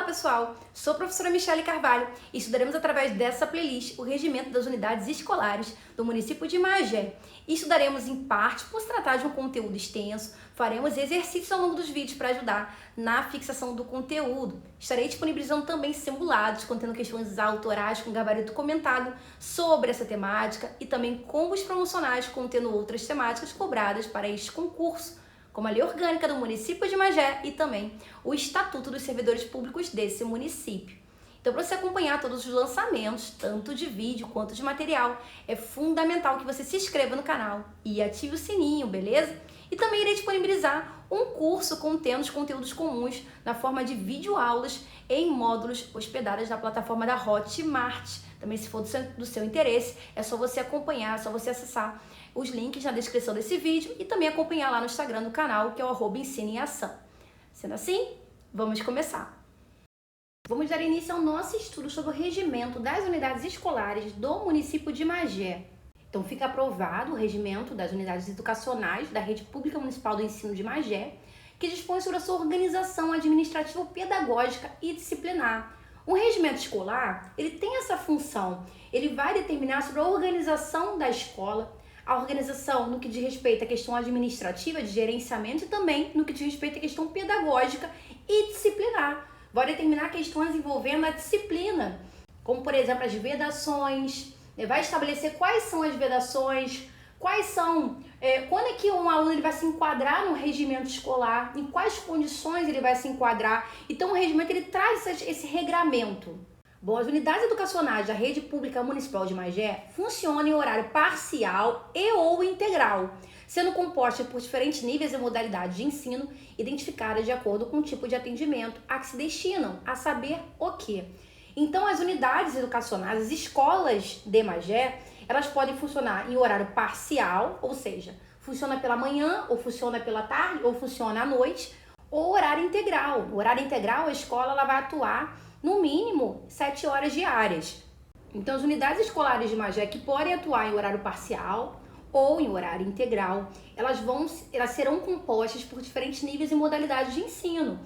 pessoal! Sou a professora Michele Carvalho e estudaremos através dessa playlist o regimento das unidades escolares do município de Magé. E estudaremos em parte por se tratar de um conteúdo extenso, faremos exercícios ao longo dos vídeos para ajudar na fixação do conteúdo. Estarei disponibilizando também simulados contendo questões autorais com gabarito comentado sobre essa temática e também combos promocionais contendo outras temáticas cobradas para este concurso, como a Lei Orgânica do município de Magé e também o Estatuto dos Servidores Públicos desse município. Então, para você acompanhar todos os lançamentos, tanto de vídeo quanto de material, é fundamental que você se inscreva no canal e ative o sininho, beleza? E também irei disponibilizar um curso contendo os conteúdos comuns na forma de videoaulas em módulos hospedados na plataforma da Hotmart. Também, se for do seu interesse, é só você acompanhar, é só você acessar os links na descrição desse vídeo e também acompanhar lá no Instagram do canal, que é o @ensino em ação. Sendo assim, vamos começar. Vamos dar início ao nosso estudo sobre o regimento das unidades escolares do município de Magé. Então, fica aprovado o regimento das unidades educacionais da Rede Pública Municipal do Ensino de Magé, que dispõe sobre a sua organização administrativa, pedagógica e disciplinar. O regimento escolar, ele tem essa função, ele vai determinar sobre a organização da escola, a organização no que diz respeito à questão administrativa, de gerenciamento e também no que diz respeito à questão pedagógica e disciplinar. Vai determinar questões envolvendo a disciplina, como por exemplo as vedações, vai estabelecer quais são as vedações, quando é que um aluno ele vai se enquadrar no regimento escolar, em quais condições ele vai se enquadrar. Então o regimento ele traz esse regramento. Bom, as unidades educacionais da Rede Pública Municipal de Magé funcionam em horário parcial e ou integral, sendo compostas por diferentes níveis e modalidades de ensino, identificadas de acordo com o tipo de atendimento a que se destinam, a saber o quê? Então, as unidades educacionais, as escolas de Magé, elas podem funcionar em horário parcial, ou seja, funciona pela manhã, ou funciona pela tarde, ou funciona à noite, ou horário integral. No horário integral, a escola ela vai atuar no mínimo 7 horas diárias. Então, as unidades escolares de Magé que podem atuar em horário parcial ou em horário integral, elas serão compostas por diferentes níveis e modalidades de ensino.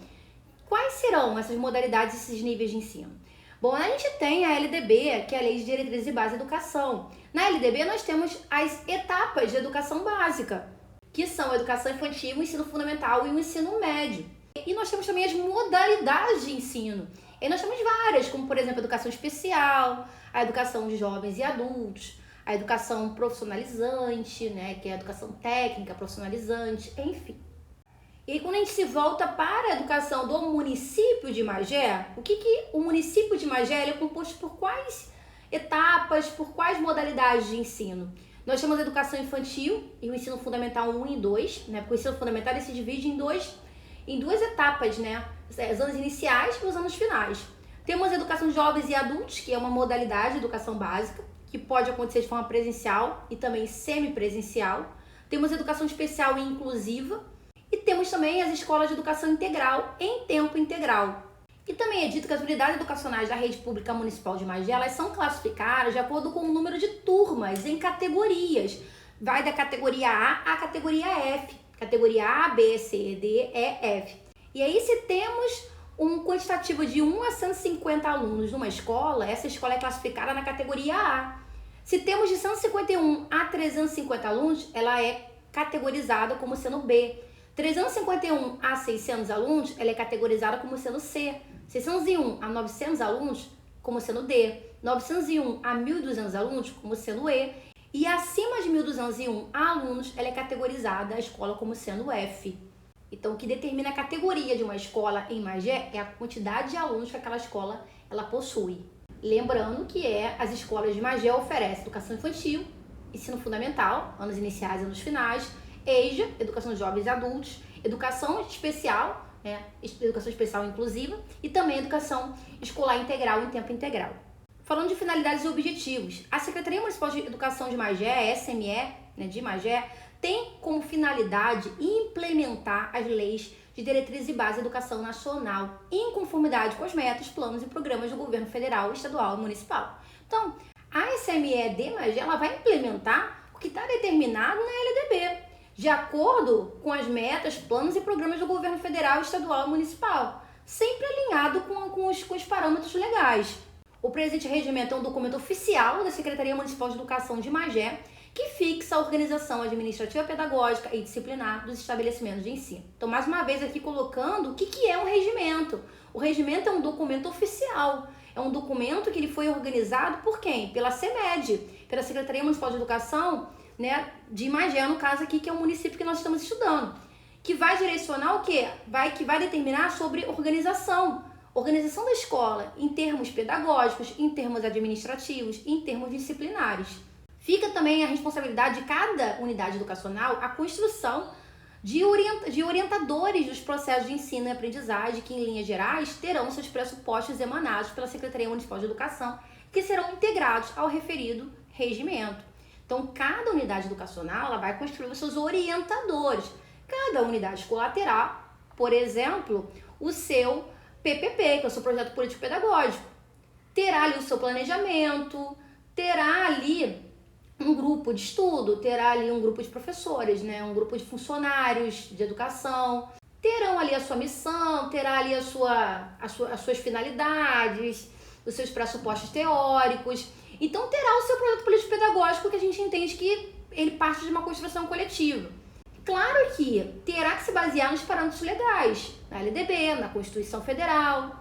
Quais serão essas modalidades e esses níveis de ensino? Bom, a gente tem a LDB, que é a Lei de Diretrizes e Base da Educação. Na LDB, nós temos as etapas de educação básica, que são a educação infantil, o ensino fundamental e o ensino médio. E nós temos também as modalidades de ensino. E nós temos várias, como por exemplo a educação especial, a educação de jovens e adultos, a educação profissionalizante, que é a educação técnica profissionalizante, enfim. E quando a gente se volta para a educação do município de Magé, o município de Magé é composto por quais etapas, por quais modalidades de ensino? Nós temos a educação infantil e o ensino fundamental 1 e 2, porque o ensino fundamental ele se divide em duas etapas, os anos iniciais e os anos finais. Temos a educação de jovens e adultos, que é uma modalidade de educação básica, que pode acontecer de forma presencial e também semipresencial. Temos a educação especial e inclusiva. E temos também as escolas de educação integral em tempo integral. E também é dito que as unidades educacionais da Rede Pública Municipal de Magé, elas são classificadas de acordo com o número de turmas em categorias. Vai da categoria A à categoria F. Categoria A, B, C, D, E, F. E aí, se temos um quantitativo de 1 a 150 alunos numa escola, essa escola é classificada na categoria A. Se temos de 151 a 350 alunos, ela é categorizada como sendo B. 351 a 600 alunos, ela é categorizada como sendo C. 601 a 900 alunos, como sendo D. 901 a 1.200 alunos, como sendo E. E acima de 1.201 alunos, ela é categorizada a escola como sendo F. Então, o que determina a categoria de uma escola em Magé é a quantidade de alunos que aquela escola ela possui. Lembrando que as escolas de Magé oferecem educação infantil, ensino fundamental, anos iniciais e anos finais, EJA, educação de jovens e adultos, educação especial, educação especial inclusiva e também educação escolar integral em tempo integral. Falando de finalidades e objetivos, a Secretaria Municipal de Educação de Magé, SME, de Magé, tem como finalidade implementar as leis de diretrizes e base da educação nacional em conformidade com as metas, planos e programas do governo federal, estadual e municipal. Então, a SME de Magé ela vai implementar o que está determinado na LDB, de acordo com as metas, planos e programas do governo federal, estadual e municipal. sempre alinhado com os parâmetros legais. O presente regimento é um documento oficial da Secretaria Municipal de Educação de Magé, que fixa a organização administrativa, pedagógica e disciplinar dos estabelecimentos de ensino. Então, mais uma vez aqui colocando o que é um regimento. O regimento é um documento oficial, é um documento que ele foi organizado por quem? Pela CEMED, pela Secretaria Municipal de Educação, né, de Magé, no caso aqui, que é o município que nós estamos estudando, que vai direcionar o quê? Que vai determinar sobre organização da escola em termos pedagógicos, em termos administrativos, em termos disciplinares. Fica também a responsabilidade de cada unidade educacional a construção de orientadores dos processos de ensino e aprendizagem que, em linhas gerais, terão seus pressupostos emanados pela Secretaria Municipal de Educação, que serão integrados ao referido regimento. Então, cada unidade educacional ela vai construir os seus orientadores. Cada unidade escolar terá, por exemplo, o seu PPP, que é o seu projeto político-pedagógico. Terá ali o seu planejamento, terá ali um grupo de estudo, terá ali um grupo de professores, né? Um grupo de funcionários de educação, terão ali a sua missão, terá ali as suas finalidades, os seus pressupostos teóricos. Então terá o seu projeto político-pedagógico, que a gente entende que ele parte de uma construção coletiva. Claro que terá que se basear nos parâmetros legais, na LDB, na Constituição Federal,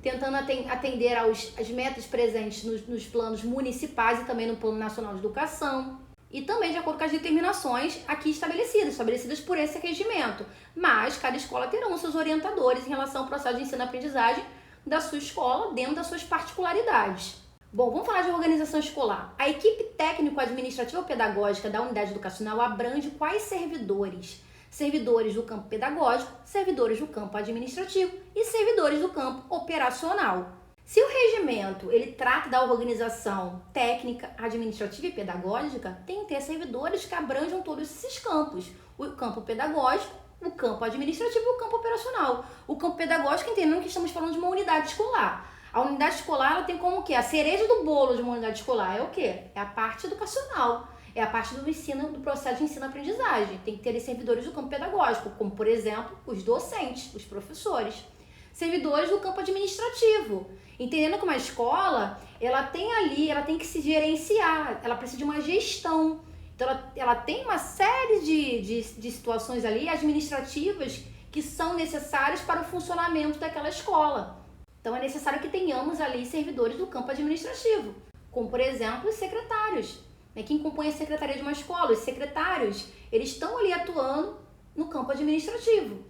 tentando atender às metas presentes nos planos municipais e também no Plano Nacional de Educação, e também de acordo com as determinações aqui estabelecidas por esse regimento. Mas cada escola terá os seus orientadores em relação ao processo de ensino-aprendizagem da sua escola, dentro das suas particularidades. Bom, vamos falar de organização escolar. A equipe técnico-administrativa pedagógica da unidade educacional abrange quais servidores? Servidores do campo pedagógico, servidores do campo administrativo e servidores do campo operacional. Se o regimento ele trata da organização técnica, administrativa e pedagógica, tem que ter servidores que abranjam todos esses campos. O campo pedagógico, o campo administrativo e o campo operacional. O campo pedagógico, entendendo que estamos falando de uma unidade escolar. A unidade escolar ela tem como o quê? A cereja do bolo de uma unidade escolar é o quê? É a parte educacional. É a parte do ensino, do processo de ensino-aprendizagem. Tem que ter servidores do campo pedagógico, como, por exemplo, os docentes, os professores. Servidores do campo administrativo. Entendendo que uma escola, ela tem que se gerenciar, ela precisa de uma gestão. Então, ela tem uma série de situações ali administrativas que são necessárias para o funcionamento daquela escola. Então, é necessário que tenhamos ali servidores do campo administrativo, como, por exemplo, os secretários. Quem compõe a secretaria de uma escola, os secretários, eles estão ali atuando no campo administrativo.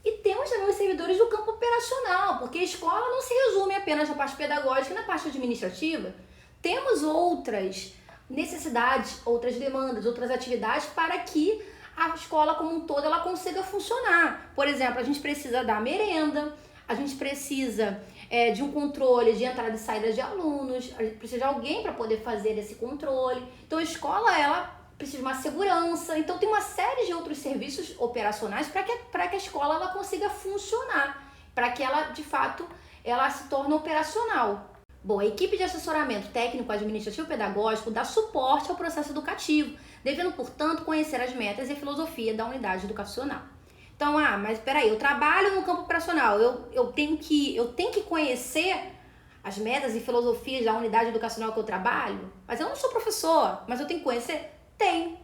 E temos também os servidores do campo operacional, porque a escola não se resume apenas na parte pedagógica e na parte administrativa. Temos outras necessidades, outras demandas, outras atividades para que a escola como um todo ela consiga funcionar. Por exemplo, a gente precisa da merenda, a gente precisa de um controle de entrada e saída de alunos, a gente precisa de alguém para poder fazer esse controle. Então a escola ela precisa de uma segurança, então tem uma série de outros serviços operacionais para que a escola ela consiga funcionar, para que ela de fato ela se torne operacional. Bom, a equipe de assessoramento técnico, administrativo e pedagógico dá suporte ao processo educativo, devendo, portanto, conhecer as metas e a filosofia da unidade educacional. Então, mas peraí, eu trabalho no campo operacional, eu tenho que conhecer as metas e filosofias da unidade educacional que eu trabalho? Mas eu não sou professor, mas eu tenho que conhecer? Tem.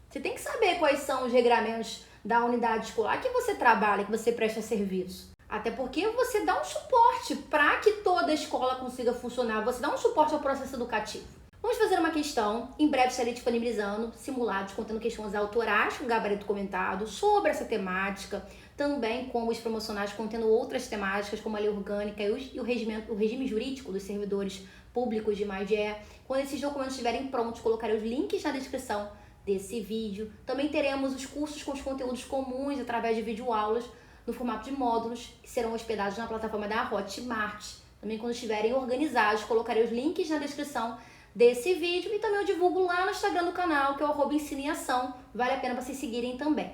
Você tem que saber quais são os regramentos da unidade escolar que você trabalha, que você presta serviço. Até porque você dá um suporte para que toda a escola consiga funcionar, você dá um suporte ao processo educativo. Vamos fazer uma questão, em breve estarei disponibilizando simulados contendo questões autorais com gabarito comentado sobre essa temática, também como os promocionais contendo outras temáticas como a lei orgânica e o regime jurídico dos servidores públicos de Magé. Quando esses documentos estiverem prontos, colocarei os links na descrição desse vídeo. Também teremos os cursos com os conteúdos comuns através de videoaulas no formato de módulos que serão hospedados na plataforma da Hotmart. Também quando estiverem organizados, colocarei os links na descrição desse vídeo e também eu divulgo lá no Instagram do canal, que é o @ensino em ação. Vale a pena vocês seguirem também.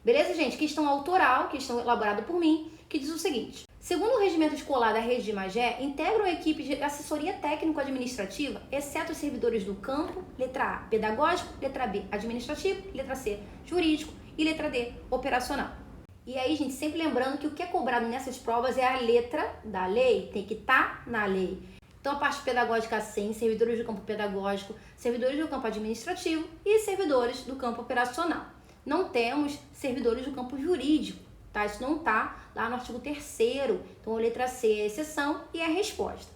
Beleza, gente? Questão autoral, questão elaborada por mim, que diz o seguinte: segundo o regimento escolar da rede de Magé, integram a equipe de assessoria técnico-administrativa, exceto os servidores do campo, letra A, pedagógico, letra B, administrativo, letra C, jurídico e letra D, operacional. E aí, gente, sempre lembrando que o que é cobrado nessas provas é a letra da lei, tem que estar na lei. Então, a parte pedagógica, sim, servidores do campo pedagógico, servidores do campo administrativo e servidores do campo operacional. Não temos servidores do campo jurídico, tá? Isso não está lá no artigo 3º. Então, a letra C é a exceção e é a resposta.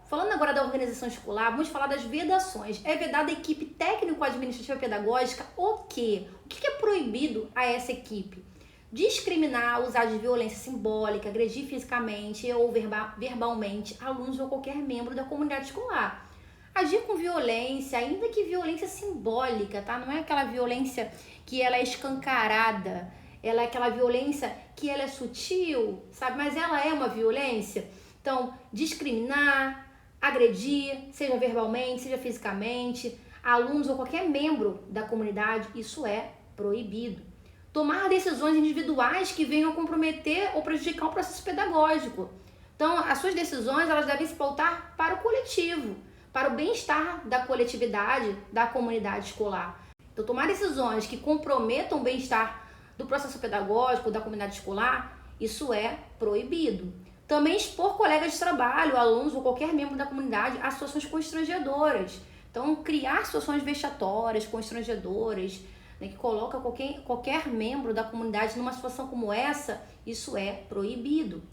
Falando agora da organização escolar, vamos falar das vedações. É vedada a equipe técnico-administrativa pedagógica o quê? O que é proibido a essa equipe? Discriminar, usar de violência simbólica, agredir fisicamente ou verbalmente alunos ou qualquer membro da comunidade escolar. Agir com violência, ainda que violência simbólica, tá? Não é aquela violência que ela é escancarada, ela é aquela violência que ela é sutil, sabe? Mas ela é uma violência. Então, discriminar, agredir, seja verbalmente, seja fisicamente, alunos ou qualquer membro da comunidade, isso é proibido. Tomar decisões individuais que venham a comprometer ou prejudicar o processo pedagógico. Então, as suas decisões elas devem se pautar para o coletivo, para o bem-estar da coletividade, da comunidade escolar. Então, tomar decisões que comprometam o bem-estar do processo pedagógico, da comunidade escolar, isso é proibido. Também expor colegas de trabalho, alunos ou qualquer membro da comunidade a situações constrangedoras. Então, criar situações vexatórias, constrangedoras, né, que coloca qualquer membro da comunidade numa situação como essa, isso é proibido.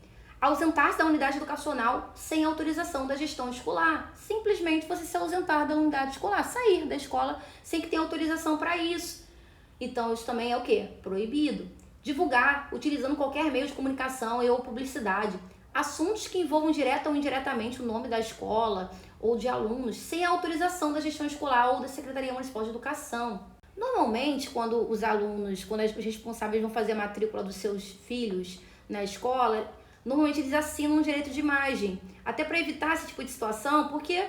Ausentar-se da unidade educacional sem autorização da gestão escolar. Simplesmente você se ausentar da unidade escolar, sair da escola sem que tenha autorização para isso. Então, isso também é o quê? Proibido. Divulgar, utilizando qualquer meio de comunicação e ou publicidade, assuntos que envolvam direta ou indiretamente o nome da escola ou de alunos, sem a autorização da gestão escolar ou da Secretaria Municipal de Educação. Normalmente, quando os responsáveis vão fazer a matrícula dos seus filhos na escola, normalmente eles assinam um direito de imagem, até para evitar esse tipo de situação, porque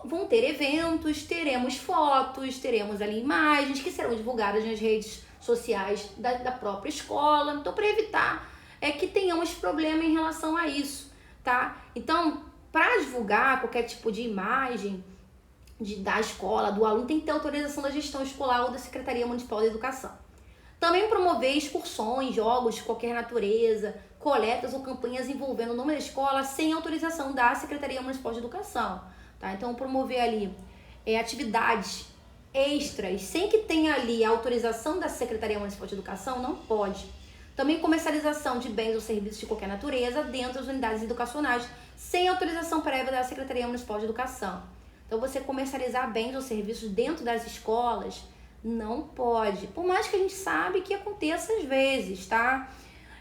vão ter eventos, teremos fotos, teremos ali imagens que serão divulgadas nas redes sociais da própria escola, então para evitar que tenhamos problema em relação a isso, tá? Então, para divulgar qualquer tipo de imagem da escola, do aluno, tem que ter autorização da gestão escolar ou da Secretaria Municipal de Educação. Também promover excursões, jogos de qualquer natureza, coletas ou campanhas envolvendo o nome da escola sem autorização da Secretaria Municipal de Educação, tá? Então, promover ali atividades extras sem que tenha ali a autorização da Secretaria Municipal de Educação não pode. Também comercialização de bens ou serviços de qualquer natureza dentro das unidades educacionais, sem autorização prévia da Secretaria Municipal de Educação. Então, você comercializar bens ou serviços dentro das escolas não pode, por mais que a gente sabe que aconteça às vezes, tá?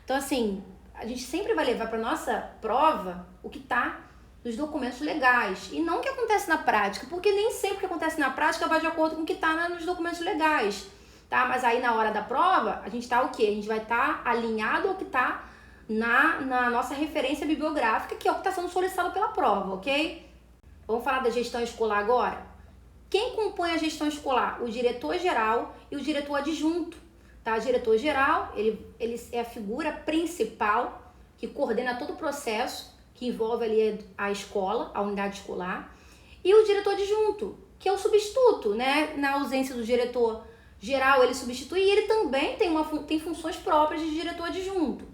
Então, assim, a gente sempre vai levar para nossa prova o que está nos documentos legais e não o que acontece na prática, porque nem sempre o que acontece na prática vai de acordo com o que está nos documentos legais. Tá? Mas aí na hora da prova, a gente tá o quê? A gente vai estar alinhado ao que tá na nossa referência bibliográfica, que é o que está sendo solicitado pela prova, ok? Vamos falar da gestão escolar agora? Quem compõe a gestão escolar? O diretor-geral e o diretor adjunto. Tá? O diretor-geral, ele é a figura principal que coordena todo o processo que envolve ali a escola, a unidade escolar. E o diretor adjunto, que é o substituto, né? Na ausência do diretor geral, ele substitui e ele também tem funções próprias de diretor adjunto.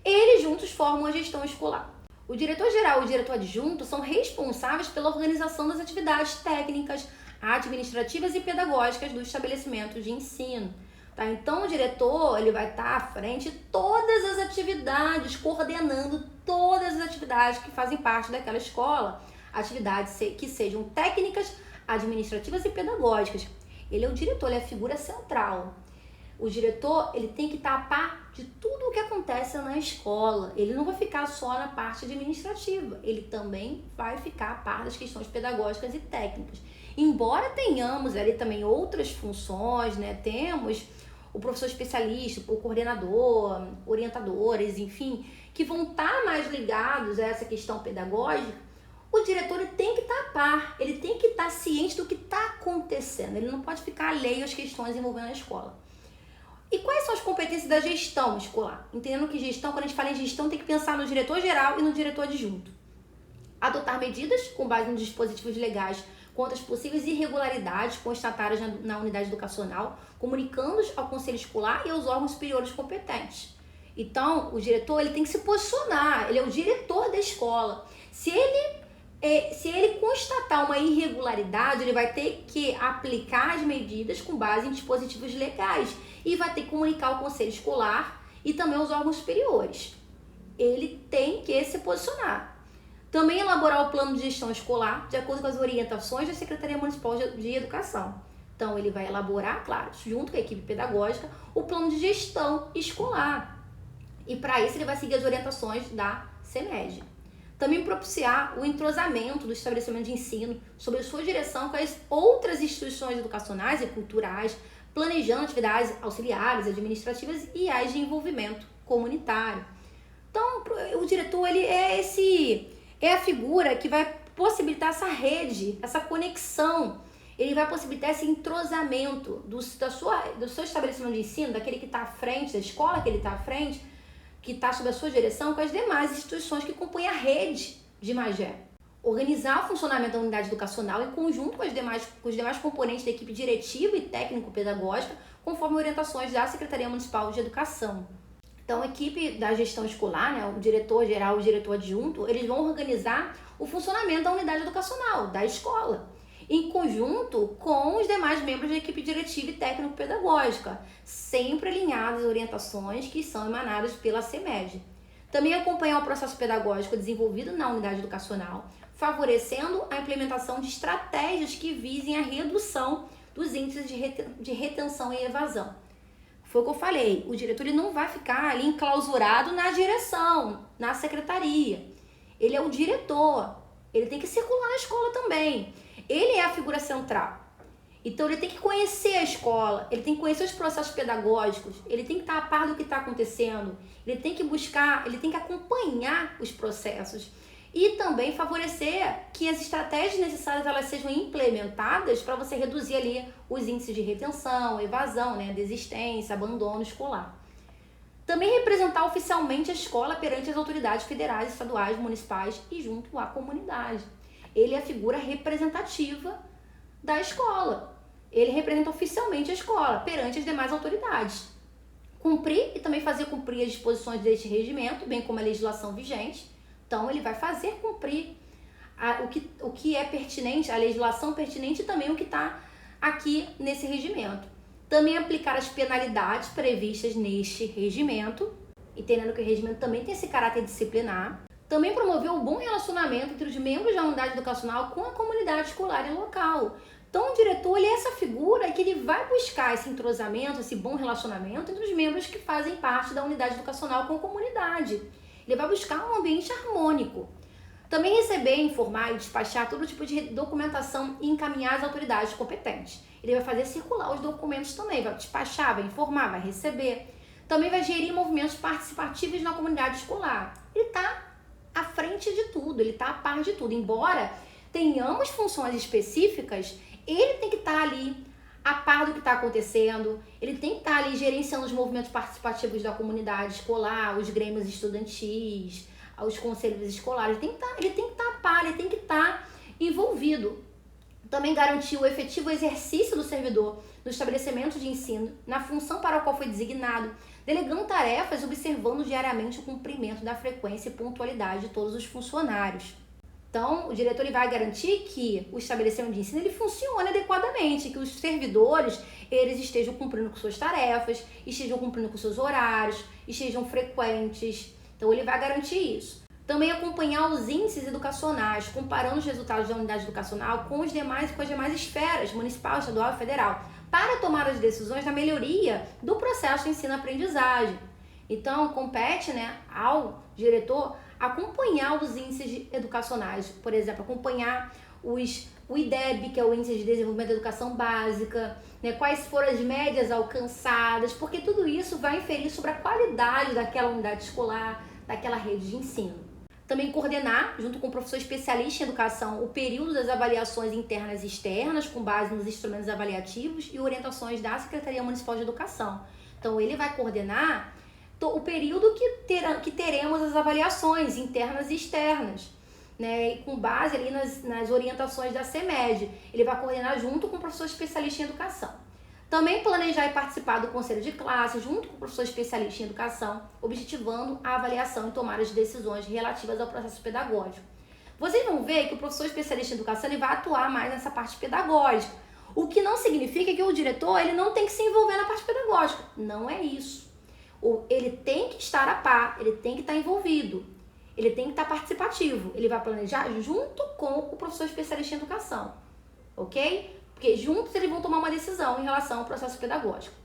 Eles juntos formam a gestão escolar. O diretor-geral e o diretor adjunto são responsáveis pela organização das atividades técnicas, administrativas e pedagógicas do estabelecimento de ensino. Tá? Então, o diretor ele vai estar à frente de todas as atividades, coordenando todas as atividades que fazem parte daquela escola, atividades que sejam técnicas, administrativas e pedagógicas. Ele é o diretor, ele é a figura central. O diretor, ele tem que estar a par de tudo o que acontece na escola. Ele não vai ficar só na parte administrativa, ele também vai ficar a par das questões pedagógicas e técnicas. Embora tenhamos ali também outras funções, né? Temos o professor especialista, o coordenador, orientadores, enfim, que vão estar mais ligados a essa questão pedagógica. O diretor ele tem que estar a par, ele tem que estar ciente do que está acontecendo, ele não pode ficar alheio às questões envolvendo a escola. E quais são as competências da gestão escolar? Entendendo que gestão, quando a gente fala em gestão, tem que pensar no diretor geral e no diretor adjunto. Adotar medidas com base nos dispositivos legais quanto às possíveis irregularidades constatadas na unidade educacional, comunicando-os ao conselho escolar e aos órgãos superiores competentes. Então, o diretor ele tem que se posicionar, ele é o diretor da escola. Se ele constatar uma irregularidade, ele vai ter que aplicar as medidas com base em dispositivos legais e vai ter que comunicar ao conselho escolar e também aos órgãos superiores. Ele tem que se posicionar. Também elaborar o plano de gestão escolar de acordo com as orientações da Secretaria Municipal de Educação. Então, ele vai elaborar, claro, junto com a equipe pedagógica, o plano de gestão escolar. E para isso ele vai seguir as orientações da CEMED. Também propiciar o entrosamento do estabelecimento de ensino sob a sua direção com as outras instituições educacionais e culturais, planejando atividades auxiliares, administrativas e as de envolvimento comunitário. Então, o diretor ele é a figura que vai possibilitar essa rede, essa conexão. Ele vai possibilitar esse entrosamento do seu estabelecimento de ensino, daquele que está à frente, da escola que ele está à frente, que está sob a sua direção, com as demais instituições que compõem a rede de Magé. Organizar o funcionamento da unidade educacional em conjunto com os demais componentes da equipe diretiva e técnico-pedagógica, conforme orientações da Secretaria Municipal de Educação. Então, a equipe da gestão escolar, né, o diretor-geral e o diretor adjunto, eles vão organizar o funcionamento da unidade educacional, da escola, em conjunto com os demais membros da equipe diretiva e técnico-pedagógica, sempre alinhadas às orientações que são emanadas pela CEMED. Também acompanhar o processo pedagógico desenvolvido na unidade educacional, favorecendo a implementação de estratégias que visem a redução dos índices de retenção e evasão. Foi o que eu falei, o diretor ele não vai ficar ali enclausurado na direção, na secretaria. Ele é o diretor, ele tem que circular na escola também. Ele é a figura central. Então ele tem que conhecer a escola, ele tem que conhecer os processos pedagógicos, ele tem que estar a par do que está acontecendo, ele tem que buscar, ele tem que acompanhar os processos e também favorecer que as estratégias necessárias elas sejam implementadas para você reduzir ali os índices de retenção, evasão, né, desistência, abandono escolar. Também representar oficialmente a escola perante as autoridades federais, estaduais, municipais e junto à comunidade. Ele é a figura representativa da escola. Ele representa oficialmente a escola perante as demais autoridades. Cumprir e também fazer cumprir as disposições deste regimento, bem como a legislação vigente. Então, ele vai fazer cumprir o que é pertinente, a legislação pertinente e também o que está aqui nesse regimento. Também aplicar as penalidades previstas neste regimento, entendendo que o regimento também tem esse caráter disciplinar. Também promover o bom relacionamento entre os membros da unidade educacional com a comunidade escolar e local. Então, o diretor ele é essa figura que ele vai buscar esse entrosamento, esse bom relacionamento entre os membros que fazem parte da unidade educacional com a comunidade. Ele vai buscar um ambiente harmônico. Também receber, informar e despachar todo tipo de documentação e encaminhar às autoridades competentes. Ele vai fazer circular os documentos também, vai despachar, vai informar, vai receber. Também vai gerir movimentos participativos na comunidade escolar. Ele está à frente de tudo, ele está a par de tudo. Embora tenhamos funções específicas, ele tem que estar ali a par do que está acontecendo, ele tem que estar ali gerenciando os movimentos participativos da comunidade escolar, os grêmios estudantis, os conselhos escolares, ele tem que estar a par, ele tem que estar envolvido. Também garantir o efetivo exercício do servidor no estabelecimento de ensino, na função para a qual foi designado, delegando tarefas e observando diariamente o cumprimento da frequência e pontualidade de todos os funcionários. Então, o diretor ele vai garantir que o estabelecimento de ensino ele funcione adequadamente, que os servidores eles estejam cumprindo com suas tarefas, estejam cumprindo com seus horários, estejam frequentes. Então, ele vai garantir isso. Também acompanhar os índices educacionais, comparando os resultados da unidade educacional com as demais esferas, municipal, estadual e federal, para tomar as decisões na melhoria do processo de ensino-aprendizagem. Então, compete, ao diretor acompanhar os índices educacionais, por exemplo, acompanhar o IDEB, que é o Índice de Desenvolvimento da Educação Básica, quais foram as médias alcançadas, porque tudo isso vai inferir sobre a qualidade daquela unidade escolar, daquela rede de ensino. Também coordenar, junto com o professor especialista em educação, o período das avaliações internas e externas, com base nos instrumentos avaliativos e orientações da Secretaria Municipal de Educação. Então, ele vai coordenar o período que teremos as avaliações internas e externas, né, e com base ali nas orientações da CEMED. Ele vai coordenar junto com o professor especialista em educação. Também planejar e participar do conselho de classe, junto com o professor especialista em educação, objetivando a avaliação e tomada de decisões relativas ao processo pedagógico. Vocês vão ver que o professor especialista em educação ele vai atuar mais nessa parte pedagógica, o que não significa que o diretor ele não tem que se envolver na parte pedagógica. Não é isso. Ele tem que estar a par, ele tem que estar envolvido, ele tem que estar participativo. Ele vai planejar junto com o professor especialista em educação, ok? Porque juntos eles vão tomar uma decisão em relação ao processo pedagógico.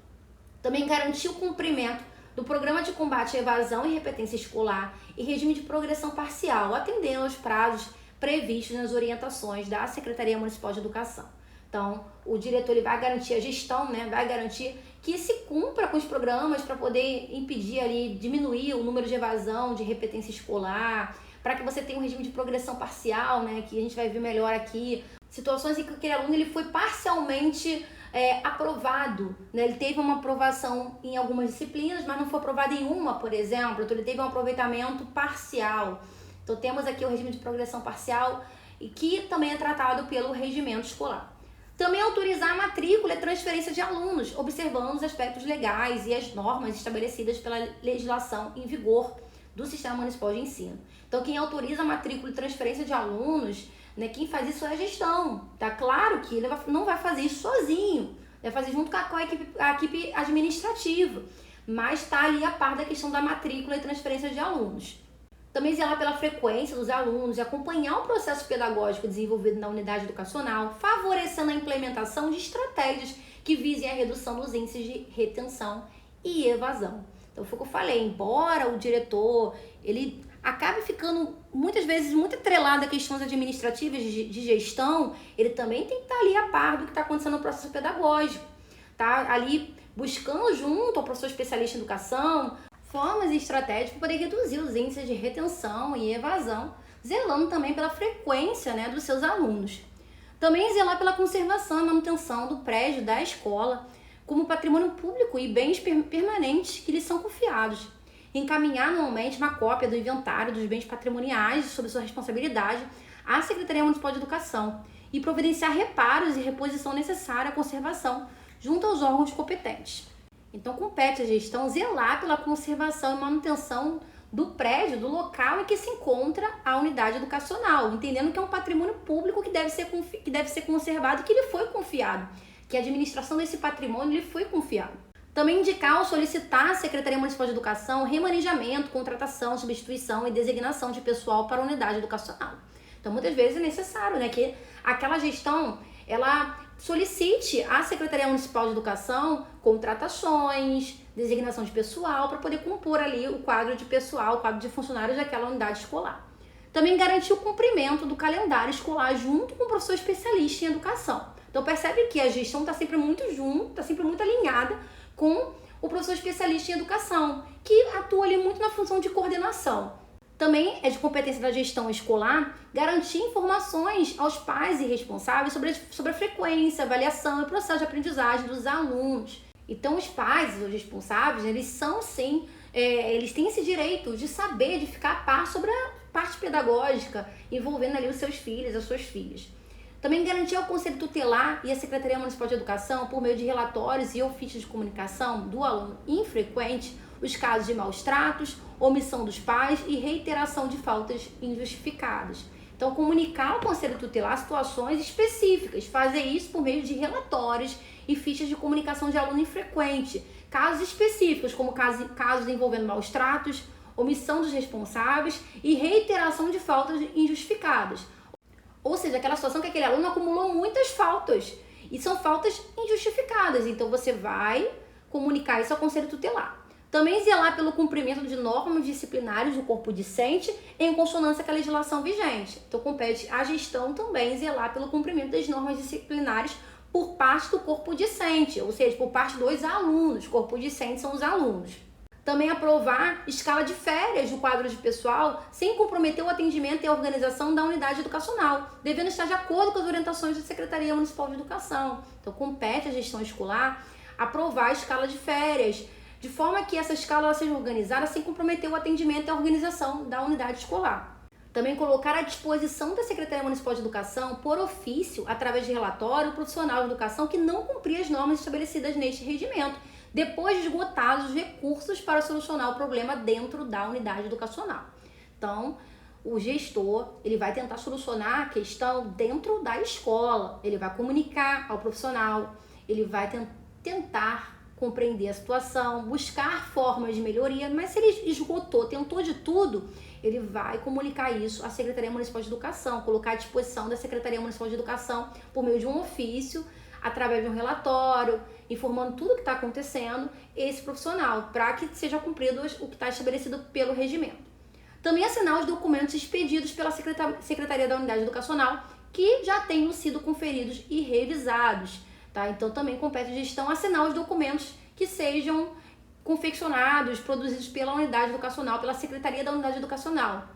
Também garantir o cumprimento do programa de combate à evasão e repetência escolar e regime de progressão parcial, atendendo aos prazos previstos nas orientações da Secretaria Municipal de Educação. Então, o diretor ele vai garantir a gestão, né? Vai garantir que se cumpra com os programas para poder impedir ali, diminuir o número de evasão, de repetência escolar, para que você tenha um regime de progressão parcial, né? Que a gente vai ver melhor aqui. Situações em que aquele aluno ele foi parcialmente aprovado, né? Ele teve uma aprovação em algumas disciplinas, mas não foi aprovado em uma, por exemplo. Então, ele teve um aproveitamento parcial. Então, temos aqui o regime de progressão parcial, e que também é tratado pelo regimento escolar. Também autorizar a matrícula e transferência de alunos, observando os aspectos legais e as normas estabelecidas pela legislação em vigor do Sistema Municipal de Ensino. Então, quem autoriza a matrícula e transferência de alunos, né, quem faz isso é a gestão. Tá claro que ele não vai fazer isso sozinho, vai fazer junto com a equipe administrativa, mas está ali a par da questão da matrícula e transferência de alunos. Também zelar pela frequência dos alunos e acompanhar o processo pedagógico desenvolvido na unidade educacional, favorecendo a implementação de estratégias que visem a redução dos índices de retenção e evasão. Então, foi o que eu falei, embora o diretor ele acabe ficando muitas vezes muito atrelado a questões administrativas de gestão, ele também tem que estar ali a par do que está acontecendo no processo pedagógico, tá ali buscando junto ao professor especialista em educação formas e estratégias para poder reduzir os índices de retenção e evasão, zelando também pela frequência, né, dos seus alunos. Também zelar pela conservação e manutenção do prédio da escola como patrimônio público e bens permanentes que lhes são confiados. Encaminhar anualmente uma cópia do inventário dos bens patrimoniais sob sua responsabilidade à Secretaria Municipal de Educação e providenciar reparos e reposição necessária à conservação junto aos órgãos competentes. Então, compete à gestão zelar pela conservação e manutenção do prédio, do local em que se encontra a unidade educacional, entendendo que é um patrimônio público que deve ser conservado e que lhe foi confiado, que a administração desse patrimônio lhe foi confiado. Também indicar ou solicitar à Secretaria Municipal de Educação remanejamento, contratação, substituição e designação de pessoal para a unidade educacional. Então, muitas vezes é necessário, né, que aquela gestão ela solicite à Secretaria Municipal de Educação contratações, designação de pessoal para poder compor ali o quadro de pessoal, o quadro de funcionários daquela unidade escolar. Também garantir o cumprimento do calendário escolar junto com o professor especialista em educação. Então percebe que a gestão está sempre muito junto, está sempre muito alinhada com o professor especialista em educação, que atua ali muito na função de coordenação. Também é de competência da gestão escolar garantir informações aos pais e responsáveis sobre a frequência, avaliação e processo de aprendizagem dos alunos. Então, os pais e os responsáveis, eles são sim, eles têm esse direito de saber, de ficar a par sobre a parte pedagógica, envolvendo ali os seus filhos, as suas filhas. Também garantir ao Conselho Tutelar e à Secretaria Municipal de Educação, por meio de relatórios e ofícios de comunicação do aluno infrequente, os casos de maus tratos, omissão dos pais e reiteração de faltas injustificadas. Então, comunicar ao Conselho Tutelar situações específicas, fazer isso por meio de relatórios e fichas de comunicação de aluno infrequente, casos específicos, como casos envolvendo maus tratos, omissão dos responsáveis e reiteração de faltas injustificadas. Ou seja, aquela situação que aquele aluno acumulou muitas faltas e são faltas injustificadas. Então, você vai comunicar isso ao Conselho Tutelar. Também zelar pelo cumprimento de normas disciplinares do corpo discente em consonância com a legislação vigente. Então, compete à gestão também zelar pelo cumprimento das normas disciplinares por parte do corpo discente, ou seja, por parte dos alunos. Corpo discente são os alunos. Também aprovar escala de férias do quadro de pessoal sem comprometer o atendimento e a organização da unidade educacional, devendo estar de acordo com as orientações da Secretaria Municipal de Educação. Então, compete à gestão escolar aprovar a escala de férias, de forma que essa escala seja organizada sem comprometer o atendimento e a organização da unidade escolar. Também colocar à disposição da Secretaria Municipal de Educação, por ofício, através de relatório, o profissional de educação que não cumprir as normas estabelecidas neste regimento, depois de esgotados os recursos para solucionar o problema dentro da unidade educacional. Então, o gestor, ele vai tentar solucionar a questão dentro da escola, ele vai comunicar ao profissional, ele vai tentar compreender a situação, buscar formas de melhoria, mas se ele esgotou, tentou de tudo, ele vai comunicar isso à Secretaria Municipal de Educação, colocar à disposição da Secretaria Municipal de Educação por meio de um ofício, através de um relatório, informando tudo o que está acontecendo, esse profissional, para que seja cumprido o que está estabelecido pelo regimento. Também assinar os documentos expedidos pela Secretaria da Unidade Educacional, que já tenham sido conferidos e revisados. Tá? Então também compete à gestão assinar os documentos que sejam confeccionados, produzidos pela unidade educacional, pela Secretaria da Unidade Educacional.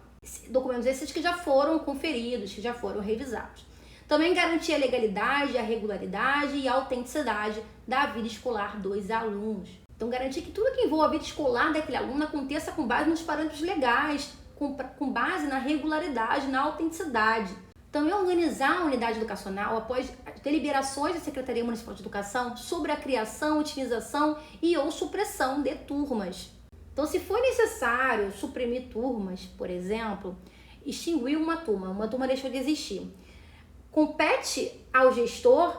Documentos esses que já foram conferidos, que já foram revisados. Também garantir a legalidade, a regularidade e a autenticidade da vida escolar dos alunos. Então garantir que tudo que envolva a vida escolar daquele aluno aconteça com base nos parâmetros legais, com base na regularidade, na autenticidade. Também organizar a unidade educacional após deliberações da Secretaria Municipal de Educação sobre a criação, utilização e ou supressão de turmas. Então, se for necessário suprimir turmas, por exemplo, extinguir uma turma deixou de existir, compete ao gestor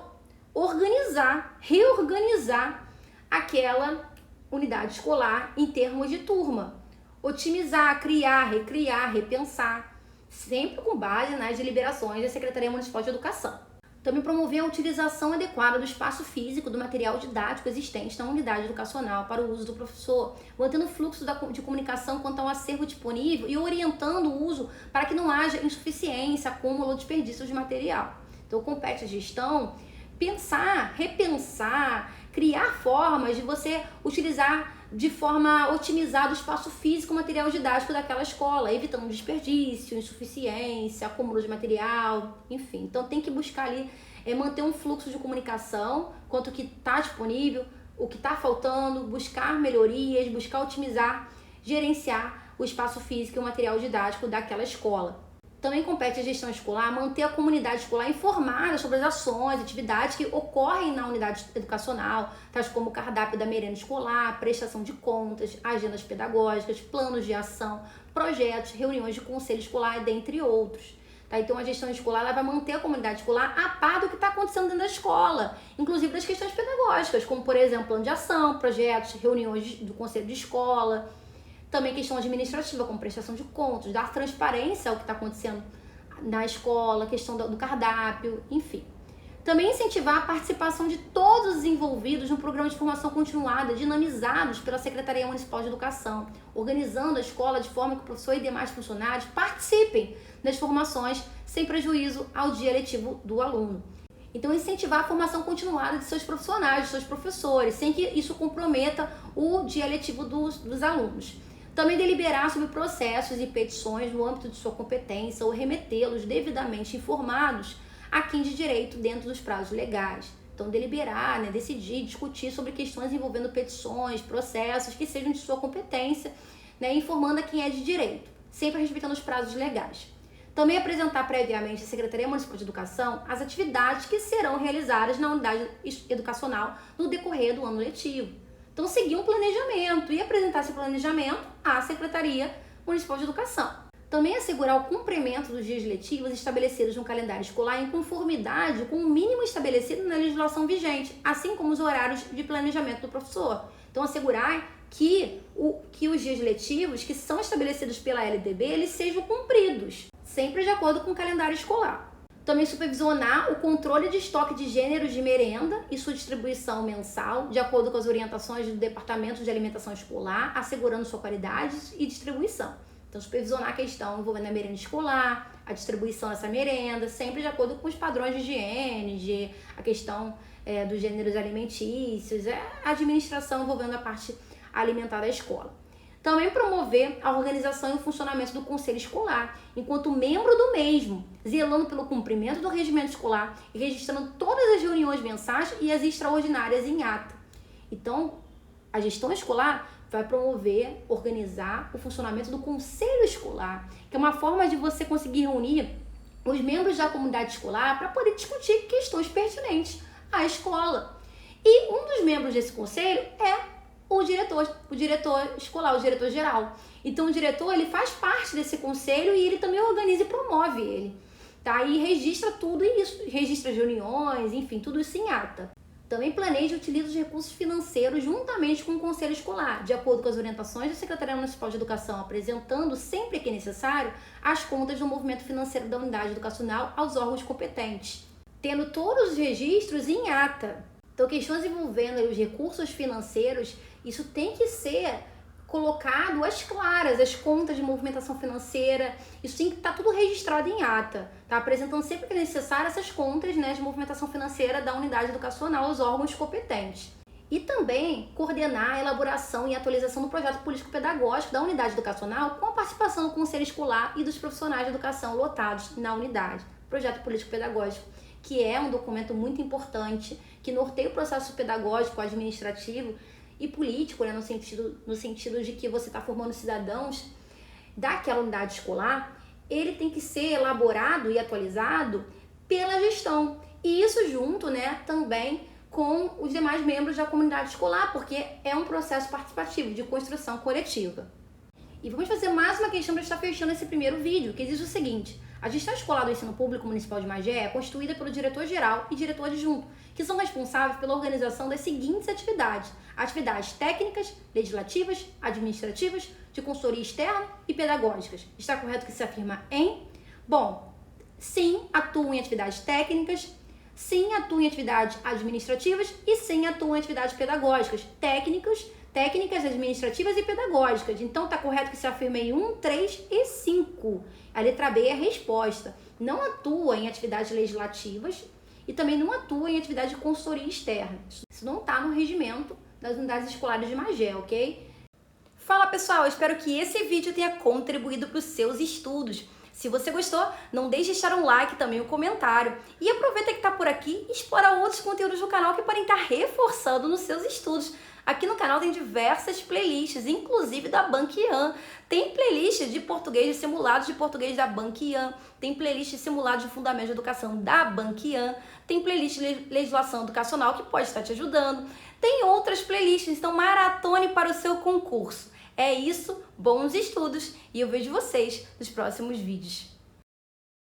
reorganizar aquela unidade escolar em termos de turma, otimizar, criar, recriar, repensar, sempre com base nas deliberações da Secretaria Municipal de Educação. Também promover a utilização adequada do espaço físico do material didático existente na unidade educacional para o uso do professor, mantendo o fluxo de comunicação quanto ao acervo disponível e orientando o uso para que não haja insuficiência, acúmulo ou desperdício de material. Então, compete à gestão pensar, repensar, criar formas de você utilizar de forma otimizada o espaço físico e material didático daquela escola, evitando desperdício, insuficiência, acúmulo de material, enfim. Então tem que buscar ali manter um fluxo de comunicação quanto ao que está disponível, o que está faltando, buscar melhorias, buscar otimizar, gerenciar o espaço físico e o material didático daquela escola. Também compete à gestão escolar manter a comunidade escolar informada sobre as ações, atividades que ocorrem na unidade educacional, tais como o cardápio da merenda escolar, prestação de contas, agendas pedagógicas, planos de ação, projetos, reuniões de conselho escolar, dentre outros. Tá? Então a gestão escolar ela vai manter a comunidade escolar a par do que está acontecendo dentro da escola, inclusive das questões pedagógicas, como por exemplo plano de ação, projetos, reuniões do conselho de escola. Também questão administrativa, como prestação de contas, dar transparência ao que está acontecendo na escola, questão do cardápio, enfim. Também incentivar a participação de todos os envolvidos no programa de formação continuada, dinamizados pela Secretaria Municipal de Educação, organizando a escola de forma que o professor e demais funcionários participem das formações sem prejuízo ao dia letivo do aluno. Então, incentivar a formação continuada de seus profissionais, de seus professores, sem que isso comprometa o dia letivo dos alunos. Também deliberar sobre processos e petições no âmbito de sua competência ou remetê-los devidamente informados a quem de direito dentro dos prazos legais. Então, deliberar, decidir, discutir sobre questões envolvendo petições, processos que sejam de sua competência, informando a quem é de direito, sempre respeitando os prazos legais. Também apresentar previamente à Secretaria Municipal de Educação as atividades que serão realizadas na unidade educacional no decorrer do ano letivo. Então, seguir um planejamento e apresentar esse planejamento à Secretaria Municipal de Educação. Também assegurar o cumprimento dos dias letivos estabelecidos no calendário escolar em conformidade com o mínimo estabelecido na legislação vigente, assim como os horários de planejamento do professor. Então, assegurar que os dias letivos que são estabelecidos pela LDB, eles sejam cumpridos, sempre de acordo com o calendário escolar. Também supervisionar o controle de estoque de gêneros de merenda e sua distribuição mensal, de acordo com as orientações do Departamento de Alimentação Escolar, assegurando sua qualidade e distribuição. Então, supervisionar a questão envolvendo a merenda escolar, a distribuição dessa merenda, sempre de acordo com os padrões de higiene, a questão dos gêneros alimentícios, a administração envolvendo a parte alimentar da escola. Também promover a organização e o funcionamento do conselho escolar, enquanto membro do mesmo, zelando pelo cumprimento do regimento escolar e registrando todas as reuniões mensais e as extraordinárias em ata. Então, a gestão escolar vai promover, organizar o funcionamento do conselho escolar, que é uma forma de você conseguir reunir os membros da comunidade escolar para poder discutir questões pertinentes à escola. E um dos membros desse conselho é o diretor escolar, o diretor geral. Então o diretor, ele faz parte desse conselho e ele também organiza e promove ele, tá? E registra tudo isso, registra as reuniões, enfim, tudo isso em ata. Também planeja e utiliza os recursos financeiros juntamente com o conselho escolar, de acordo com as orientações da Secretaria Municipal de Educação, apresentando, sempre que necessário, as contas do movimento financeiro da unidade educacional aos órgãos competentes, tendo todos os registros em ata. Então, questões envolvendo os recursos financeiros, isso tem que ser colocado às claras, as contas de movimentação financeira, isso tem que estar tudo registrado em ata, tá? Apresentando sempre que necessário essas contas, né, de movimentação financeira da unidade educacional aos órgãos competentes. E também coordenar a elaboração e atualização do projeto político-pedagógico da unidade educacional com a participação do conselho escolar e dos profissionais de educação lotados na unidade. Projeto político-pedagógico, que é um documento muito importante, que norteia o processo pedagógico, administrativo e político, né, no sentido de que você está formando cidadãos daquela unidade escolar. Ele tem que ser elaborado e atualizado pela gestão. E isso junto, né, também com os demais membros da comunidade escolar, porque é um processo participativo de construção coletiva. E vamos fazer mais uma questão para estar fechando esse primeiro vídeo, que diz o seguinte: a gestão escolar do ensino público municipal de Magé é constituída pelo diretor-geral e diretor adjunto, que são responsáveis pela organização das seguintes atividades: atividades técnicas, legislativas, administrativas, de consultoria externa e pedagógicas. Está correto que se afirma em? Bom, sim, atuam em atividades técnicas, sim, atuam em atividades administrativas e sim, atuam em atividades pedagógicas, técnicas, administrativas e pedagógicas. Então, está correto que se afirma em 1, 3 e 5. A letra B é a resposta. Não atua em atividades legislativas e também não atua em atividade de consultoria externa. Isso não está no regimento das unidades escolares de Magé, ok? Fala pessoal, espero que esse vídeo tenha contribuído para os seus estudos. Se você gostou, não deixe de deixar um like e também um comentário. E aproveita que está por aqui e explora outros conteúdos do canal que podem estar reforçando nos seus estudos. Aqui no canal tem diversas playlists, inclusive da Banquian. Tem playlist de português de simulados de português da Banquian. Tem playlist de simulados de fundamentos de educação da Banquian. Tem playlist de legislação educacional que pode estar te ajudando. Tem outras playlists, então maratone para o seu concurso. É isso, bons estudos e eu vejo vocês nos próximos vídeos.